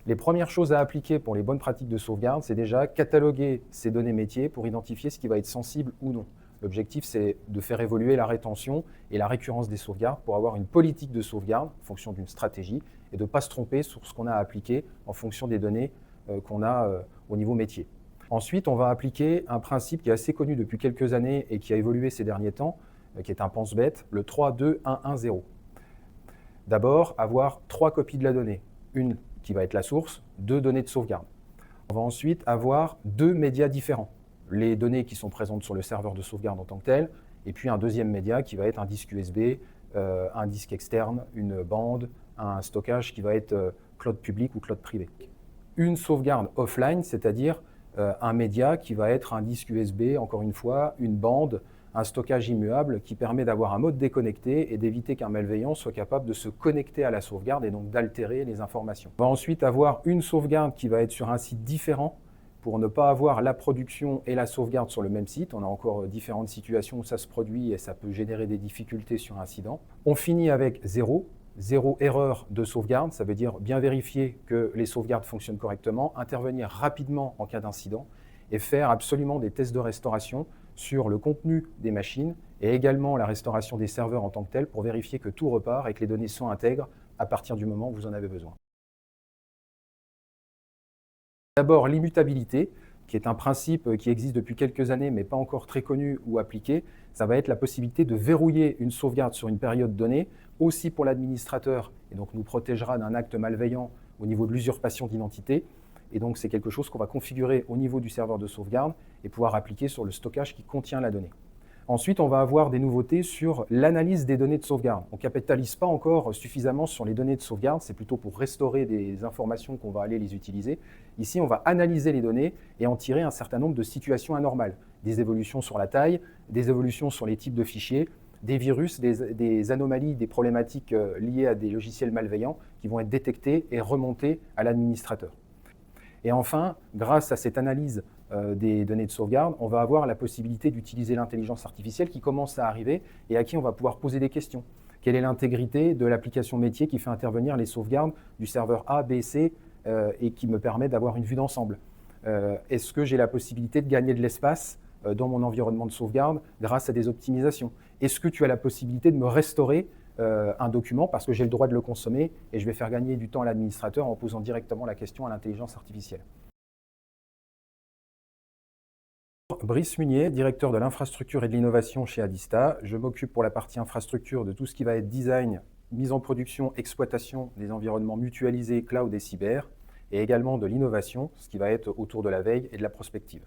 Les premières choses à appliquer pour les bonnes pratiques de sauvegarde, c'est déjà cataloguer ces données métiers pour identifier ce qui va être sensible ou non. L'objectif, c'est de faire évoluer la rétention et la récurrence des sauvegardes pour avoir une politique de sauvegarde en fonction d'une stratégie et de ne pas se tromper sur ce qu'on a appliqué en fonction des données qu'on a au niveau métier. Ensuite, on va appliquer un principe qui est assez connu depuis quelques années et qui a évolué ces derniers temps, qui est un pense-bête, le 3-2-1-1-0. D'abord, avoir 3 copies de la donnée. Une qui va être la source, 2 données de sauvegarde. On va ensuite avoir 2 médias différents. Les données qui sont présentes sur le serveur de sauvegarde en tant que tel, et puis un deuxième média qui va être un disque USB, un disque externe, une bande, un stockage qui va être cloud public ou cloud privé. Une sauvegarde offline, c'est-à-dire un média qui va être un disque USB, encore une fois, une bande, un stockage immuable qui permet d'avoir un mode déconnecté et d'éviter qu'un malveillant soit capable de se connecter à la sauvegarde et donc d'altérer les informations. On va ensuite avoir une sauvegarde qui va être sur un site différent pour ne pas avoir la production et la sauvegarde sur le même site. On a encore différentes situations où ça se produit et ça peut générer des difficultés sur incident. On finit avec zéro erreur de sauvegarde, ça veut dire bien vérifier que les sauvegardes fonctionnent correctement, intervenir rapidement en cas d'incident et faire absolument des tests de restauration sur le contenu des machines et également la restauration des serveurs en tant que tel pour vérifier que tout repart et que les données sont intègres à partir du moment où vous en avez besoin. D'abord, l'immutabilité, qui est un principe qui existe depuis quelques années mais pas encore très connu ou appliqué. Ça va être la possibilité de verrouiller une sauvegarde sur une période donnée, aussi pour l'administrateur, et donc nous protégera d'un acte malveillant au niveau de l'usurpation d'identité. Et donc c'est quelque chose qu'on va configurer au niveau du serveur de sauvegarde et pouvoir appliquer sur le stockage qui contient la donnée. Ensuite, on va avoir des nouveautés sur l'analyse des données de sauvegarde. On ne capitalise pas encore suffisamment sur les données de sauvegarde, c'est plutôt pour restaurer des informations qu'on va aller les utiliser. Ici, on va analyser les données et en tirer un certain nombre de situations anormales. Des évolutions sur la taille, des évolutions sur les types de fichiers, des virus, des anomalies, des problématiques liées à des logiciels malveillants qui vont être détectés et remontés à l'administrateur. Et enfin, grâce à cette analyse des données de sauvegarde, on va avoir la possibilité d'utiliser l'intelligence artificielle qui commence à arriver et à qui on va pouvoir poser des questions. Quelle est l'intégrité de l'application métier qui fait intervenir les sauvegardes du serveur A, B, C et qui me permet d'avoir une vue d'ensemble? Est-ce que j'ai la possibilité de gagner de l'espace dans mon environnement de sauvegarde grâce à des optimisations? Est-ce que tu as la possibilité de me restaurer un document parce que j'ai le droit de le consommer et je vais faire gagner du temps à l'administrateur en posant directement la question à l'intelligence artificielle. Brice Munier, directeur de l'infrastructure et de l'innovation chez Adista. Je m'occupe pour la partie infrastructure de tout ce qui va être design, mise en production, exploitation des environnements mutualisés, cloud et cyber, et également de l'innovation, ce qui va être autour de la veille et de la prospective.